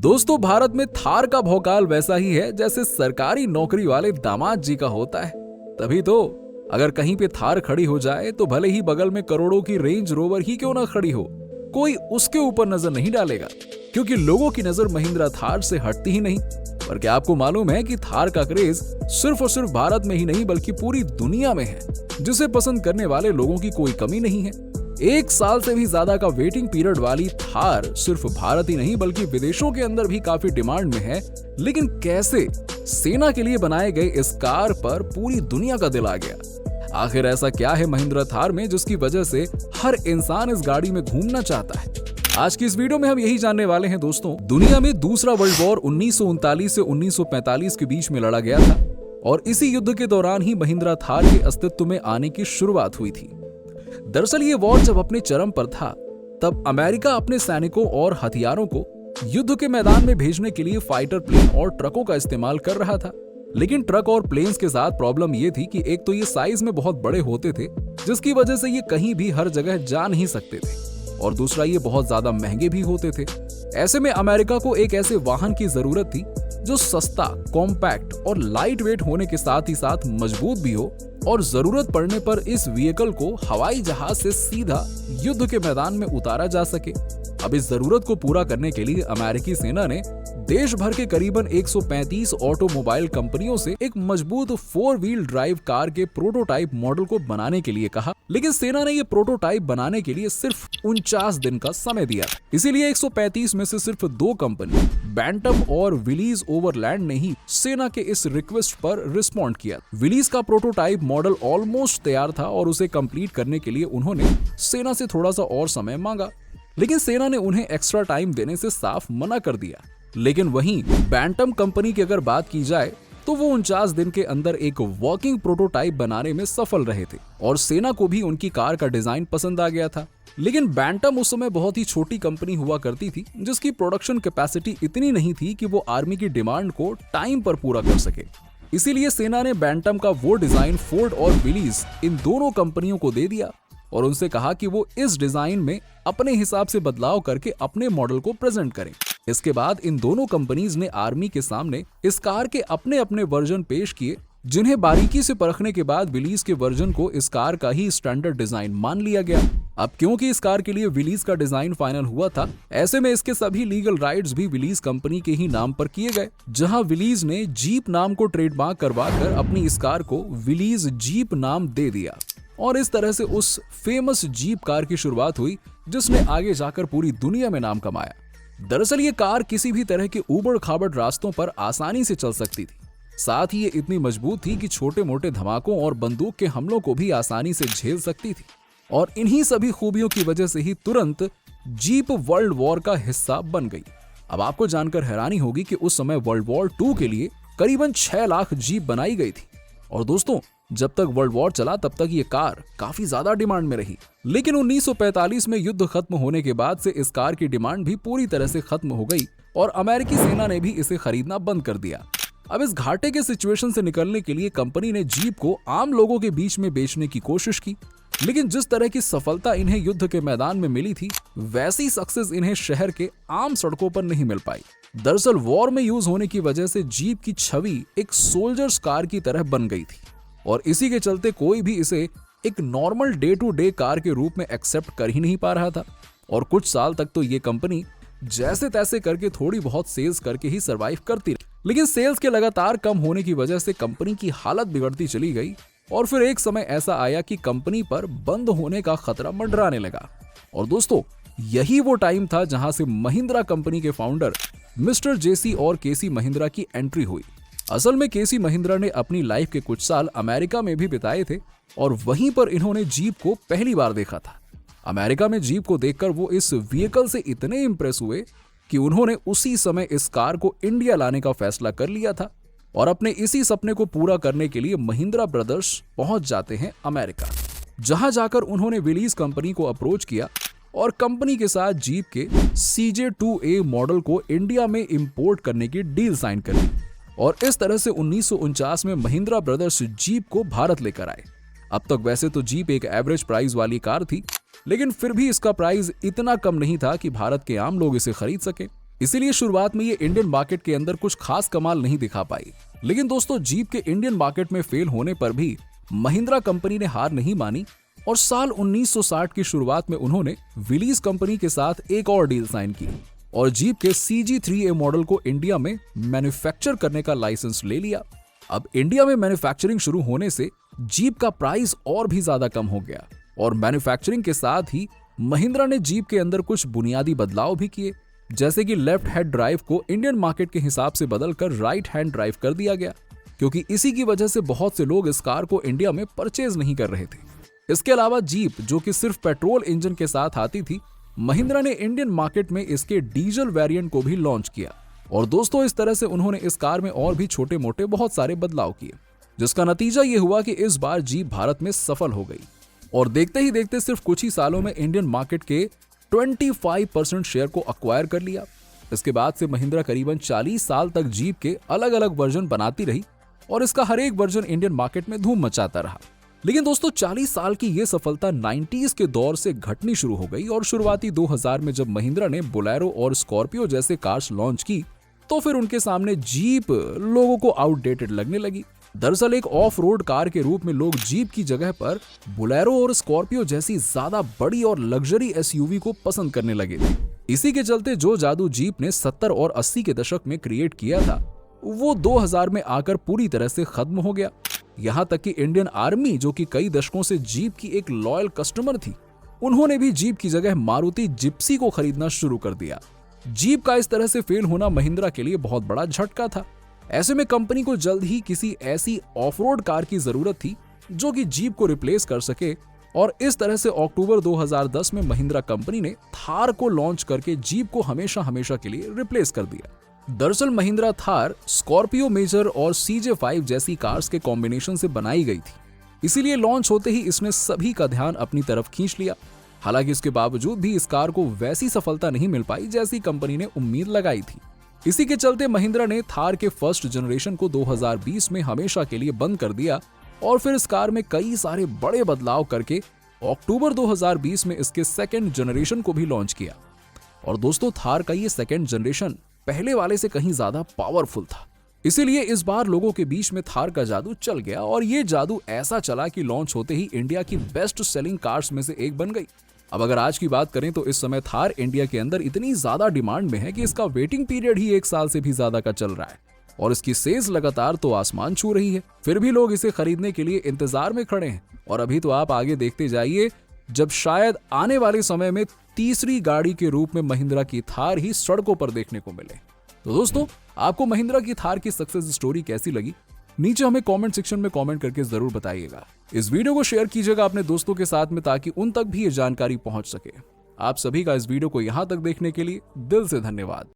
दोस्तों, भारत में थार का भौकाल वैसा ही है जैसे सरकारी नौकरी वाले दामाद जी का होता है। तभी तो अगर कहीं पे थार खड़ी हो जाए तो भले ही बगल में करोड़ों की रेंज रोवर ही क्यों ना खड़ी हो, कोई उसके ऊपर नजर नहीं डालेगा, क्योंकि लोगों की नजर महिंद्रा थार से हटती ही नहीं। पर क्या आपको मालूम है कि थार का क्रेज सिर्फ और सिर्फ भारत में ही नहीं बल्कि पूरी दुनिया में है, जिसे पसंद करने वाले लोगों की कोई कमी नहीं है। 1 साल से भी ज्यादा का वेटिंग पीरियड वाली थार सिर्फ भारत ही नहीं बल्कि विदेशों के अंदर भी काफी डिमांड में है। लेकिन कैसे सेना के लिए बनाए गए इस कार पर पूरी दुनिया का दिल आ गया? आखिर ऐसा क्या है महिंद्रा थार में जिसकी वजह से हर इंसान इस गाड़ी में घूमना चाहता है? आज की इस वीडियो में हम यही जानने वाले हैं दोस्तों। दुनिया में दूसरा वर्ल्ड वॉर 1939 से 1945 के बीच में लड़ा गया था और इसी युद्ध के दौरान ही महिंद्रा थार के अस्तित्व में आने की शुरुआत हुई थी। दरअसल ये वॉर जब अपने चरम पर था तब अमेरिका अपने सैनिकों और हथियारों को युद्ध के मैदान में भेजने के लिए फाइटर प्लेन और ट्रकों का इस्तेमाल कर रहा था। लेकिन ट्रक और प्लेन्स के साथ प्रॉब्लम ये थी कि एक तो ये साइज में बहुत बड़े होते थे, जिसकी वजह से ये कहीं भी हर जगह जा नहीं सकते थे, और दूसरा ये बहुत ज्यादा महंगे भी होते थे। ऐसे में अमेरिका को एक ऐसे वाहन की जरूरत थी जो सस्ता, कॉम्पैक्ट और लाइट वेट होने के साथ ही साथ मजबूत भी हो, और जरूरत पड़ने पर इस व्हीकल को हवाई जहाज से सीधा युद्ध के मैदान में उतारा जा सके। अब इस जरूरत को पूरा करने के लिए अमेरिकी सेना ने देश भर के करीबन 135 ऑटोमोबाइल कंपनियों से एक मजबूत 4 व्हील ड्राइव कार के प्रोटोटाइप मॉडल को बनाने के लिए कहा। लेकिन सेना ने ये प्रोटोटाइप बनाने के लिए सिर्फ 49 दिन का समय दिया। इसीलिए 135 में से सिर्फ 2 कंपनी, बैंटम और विलीज ओवरलैंड ने ही सेना के इस रिक्वेस्ट पर रिस्पॉन्ड किया। विलीज का प्रोटोटाइप मॉडल ऑलमोस्ट तैयार था और उसे कंप्लीट करने के लिए उन्होंने सेना से थोड़ा सा और समय मांगा, लेकिन सेना ने उन्हें एक्स्ट्रा टाइम देने से साफ मना कर दिया। लेकिन वहीं बैंटम कंपनी की अगर बात की जाए तो वो 49 दिन के अंदर एक वर्किंग प्रोटोटाइप बनाने में सफल रहे थे और सेना को भी उनकी कार का डिजाइन पसंद आ गया था। लेकिन बैंटम उस समय बहुत ही छोटी कंपनी हुआ करती थी, जिसकी प्रोडक्शन कैपेसिटी इतनी नहीं थी कि वो आर्मी की डिमांड को टाइम पर पूरा कर सके। इसीलिए सेना ने बैंटम का वो डिजाइन फोर्ड और विलीज इन दोनों कंपनियों को दे दिया और उनसे कहा कि वो इस डिजाइन में अपने हिसाब से बदलाव करके अपने मॉडल को प्रेजेंट करें। इसके बाद इन दोनों कंपनीज ने आर्मी के सामने इस कार के अपने अपने वर्जन पेश किए, जिन्हें बारीकी से परखने के बाद विलीज के वर्जन को इस कार का ही स्टैंडर्ड डिजाइन मान लिया गया। अब क्योंकि इस कार के लिए विलीज का डिजाइन फाइनल हुआ था, ऐसे में इसके सभी लीगल राइट्स भी विलीज कंपनी के ही नाम पर किए गए, जहां विलीज ने जीप नाम को ट्रेडमार्क करवाकर अपनी इस कार को विलीज जीप नाम दे दिया। और इस तरह से उस फेमस जीप कार की शुरुआत हुई, जिसने आगे जाकर पूरी दुनिया में नाम कमाया। दरअसल ये कार किसी भी तरह के ऊबड़ खाबड़ रास्तों पर आसानी से चल सकती थी। साथ ही ये इतनी मजबूत थी कि छोटे मोटे धमाकों और बंदूक के हमलों को भी आसानी से झेल सकती थी। और इन्हीं सभी खूबियों की वजह से ही तुरंत जीप वर्ल्ड वॉर का हिस्सा बन गई। अब आपको जानकर हैरानी होगी कि उस समय वर्ल्ड वॉर 2 के लिए करीबन 6 लाख जीप बनाई गई थी। और दोस्तों, जब तक वर्ल्ड वॉर चला तब तक ये कार काफी ज्यादा डिमांड में रही। लेकिन 1945 में युद्ध खत्म होने के बाद से इस कार की डिमांड भी पूरी तरह से खत्म हो गई और अमेरिकी सेना ने भी इसे खरीदना बंद कर दिया। अब इस घाटे के सिचुएशन से निकलने के लिए कंपनी ने जीप को आम लोगों के बीच में बेचने की कोशिश की, लेकिन जिस तरह की सफलता इन्हें युद्ध के मैदान में मिली थी, वैसी सक्सेस इन्हें शहर के आम सड़कों पर नहीं मिल पाई। दरअसल वॉर में यूज होने की वजह से जीप की छवि एक सोल्जर्स कार की तरह बन गई थी और इसी के चलते कोई भी इसे एक नॉर्मल डे टू डे कार के रूप में एक्सेप्ट कर ही नहीं पा रहा था। और कुछ साल तक तो ये कंपनी जैसे तैसे करके थोड़ी बहुत सेल्स करके ही सरवाइव करती रही। लेकिन सेल्स के लगातार कम होने की वजह से कंपनी की हालत बिगड़ती चली गई और फिर एक समय ऐसा आया कि कंपनी पर बंद होने का खतरा मंडराने लगा। और दोस्तों, यही वो टाइम था जहां से महिंद्रा कंपनी के फाउंडर मिस्टर जेसी और केसी महिंद्रा की एंट्री हुई। असल में केसी महिंद्रा ने अपनी लाइफ के कुछ साल अमेरिका में भी बिताए थे और वहीं पर इन्होंने जीप को पहली बार देखा था। अमेरिका में जीप को देखकर वो इस व्हीकल से इतने इंप्रेस हुए कि उन्होंने उसी समय इस कार को इंडिया लाने का फैसला कर लिया था और अपने इसी सपने को पूरा करने के लिए महिंद्रा ब्रदर्स पहुंच जाते हैं अमेरिका, जहां जाकर उन्होंने विलीज कंपनी को अप्रोच किया और कंपनी के साथ जीप के CJ2A मॉडल को इंडिया में इंपोर्ट करने की डील साइन कर ली। और इस तरह से 1949 में महिंद्रा ब्रदर्स जीप को भारत लेकर आए। अब तक वैसे तो जीप एक एवरेज प्राइस वाली कार थी, लेकिन फिर भी इसका प्राइस इतना कम नहीं था कि भारत के आम लोग इसे खरीद सके। इसीलिए शुरुआत में ये इंडियन मार्केट के अंदर कुछ खास कमाल नहीं दिखा पाई। लेकिन दोस्तों, जीप के इंडियन मार्केट में फेल होने पर भी महिंद्रा कंपनी ने हार नहीं मानी और साल 1960 की शुरुआत में उन्होंने विलीज कंपनी के साथ एक और डील साइन की और जीप के CG3A मॉडल को इंडिया में मैन्युफैक्चर करने का लाइसेंस ले लिया। अब इंडिया में मैन्युफैक्चरिंग शुरू होने से जीप का प्राइस और भी ज्यादा कम हो गया और मैन्युफैक्चरिंग के साथ ही महिंद्रा ने जीप के अंदर कुछ बुनियादी बदलाव भी किए, जैसे कि लेफ्ट हैंड ड्राइव को इंडियन मार्केट के हिसाब से बदलकर राइट हैंड ड्राइव कर दिया गया, क्योंकि इसी की वजह से बहुत से लोग इस कार को इंडिया में परचेज नहीं कर रहे थे। इसके अलावा जीप, जो कि सिर्फ पेट्रोल इंजन के साथ आती थी, महिंद्रा ने इंडियन मार्केट में इसके डीजल वेरिएंट को भी लॉन्च किया और दोस्तों, इस तरह से उन्होंने इस कार में और भी छोटे मोटे बहुत सारे बदलाव किए, जिसका नतीजा ये हुआ कि इस बार जीप भारत में सफल हो गई और देखते ही देखते सिर्फ कुछ ही सालों में इंडियन मार्केट के 25% शेयर को अक्वायर कर लिया। इसके बाद से महिंद्रा करीबन 40 साल तक जीप के अलग अलग वर्जन बनाती रही और इसका हर एक वर्जन इंडियन मार्केट में धूम मचाता रहा। लेकिन दोस्तों, 40 साल की ये सफलता 90s के दौर से घटनी शुरू हो गई और शुरुआती 2000 में जब महिंद्रा ने बोलेरो और स्कॉर्पियो जैसे कार्स लॉन्च की, तो फिर उनके सामने जीप लोगों को आउटडेटेड लगने लगी। दरअसल एक ऑफ रोड कार के रूप में लोग जीप की जगह पर बोलेरो और स्कॉर्पियो जैसी ज्यादा बड़ी और लग्जरी SUV को पसंद करने लगे थे। इसी के चलते जो जादू जीप ने 70 और 80 के दशक में क्रिएट किया था, वो 2000 में आकर पूरी तरह से खत्म हो गया। यहाँ तक कि इंडियन आर्मी, जो कि कई दशकों से जीप की एक लॉयल कस्टमर थी, उन्होंने भी जीप की जगह मारुति जिप्सी को खरीदना शुरू कर दिया। जीप का इस तरह से फेल होना महिंद्रा के लिए बहुत बड़ा झटका था। ऐसे में कंपनी को जल्द ही किसी ऐसी ऑफ रोड कार की जरूरत थी जो कि जीप को रिप्लेस कर सके और इस तरह से अक्टूबर 2010 में महिंद्रा कंपनी ने थार को लॉन्च करके जीप को हमेशा हमेशा के लिए रिप्लेस कर दिया। दरअसल महिंद्रा थार स्कॉर्पियो मेजर और CJ5 जैसी कार्स के कॉम्बिनेशन से बनाई गई थी, इसीलिए लॉन्च होते ही इसने सभी का ध्यान अपनी तरफ खींच लिया। हालांकि इसके बावजूद भी इस कार को वैसी सफलता नहीं मिल पाई जैसी कंपनी ने उम्मीद लगाई थी। इसी के चलते महिंद्रा ने थार के फर्स्ट जनरेशन को 2020 में हमेशा के लिए बंद कर दिया और फिर इस कार में कई सारे बड़े बदलाव करके अक्टूबर 2020 में इसके सेकेंड जनरेशन को भी लॉन्च किया। और दोस्तों, थार का ये सेकेंड जनरेशन पहले वाले से कहीं ज्यादा पावरफुल था, इसीलिए इस बार लोगों के बीच में थार का जादू चल गया और ये जादू ऐसा चला कि लॉन्च होते ही इंडिया की बेस्ट सेलिंग कार्स में से एक बन गई। अब अगर आज की बात करें तो इस समय थार इंडिया के अंदर इतनी ज्यादा डिमांड में है कि इसका वेटिंग पीरियड ही 1 साल से भी ज्यादा का चल रहा है और इसकी सेल्स लगातार तो आसमान छू रही है। फिर भी लोग इसे खरीदने के लिए इंतजार में खड़े हैं और अभी तो आप आगे देखते जाइए, जब शायद आने वाले समय में तीसरी गाड़ी के रूप में महिंद्रा की थार ही सड़कों पर देखने को मिले। तो दोस्तों, आपको महिंद्रा की थार की सक्सेस स्टोरी कैसी लगी? नीचे हमें कमेंट सेक्शन में कमेंट करके जरूर बताइएगा। इस वीडियो को शेयर कीजिएगा अपने दोस्तों के साथ में, ताकि उन तक भी ये जानकारी पहुंच सके। आप सभी का इस वीडियो को यहां तक देखने के लिए दिल से धन्यवाद।